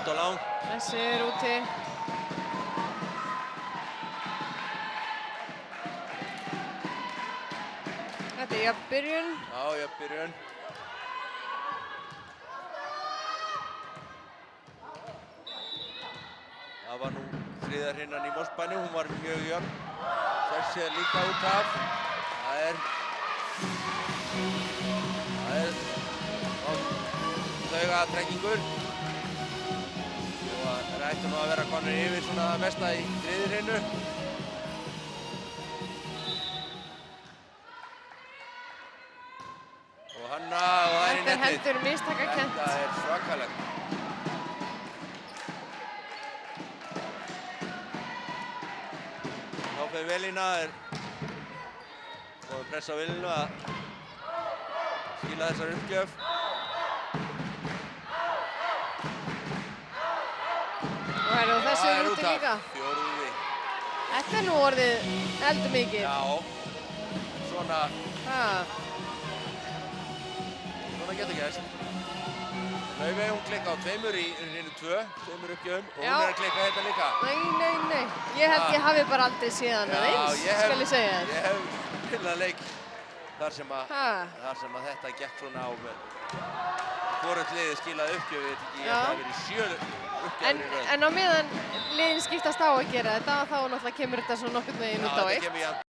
allt og langt. Pressir úti. Þetta jöfn byrjun. Já, jöfn byrjun. Það var nú þriðja hrinnan í Morsbænum, hún var mjög jöfn. Þessi er líka út af. Það er taugatrekkingur. Og það ættu nú að vera konur yfir svona það mesta í þriðju hrinnu. Og Hanna, og það er í Þetta netið. heldur mistakakennt. Þetta er svakalegt. Þá fer vel í naður. Og pressa á Vilinu að skila þessar uppgjöf. Og herru, þessi er úti líka. Fjórði. Þetta er nú orðið heldur mikið. Já, svona getur gerst. Laufey, hún klikka á tveimur í hrinnu 2, tveimur uppgjöfum og hún er að klikka þetta líka. Nei. Ég held ég hafi bara aldrei séð hana eins, skal ég segja þér. Ég hef spilað leik þar sem að þetta gekk svona á með hvorugt liðið skilaði uppgjöf, ég held að það hafi verið 7 uppgjöfur í röð. En á meðan liðin skiptast á að gera þetta, þá náttúrulega kemur þetta svo nokkurn veginn út á eitt.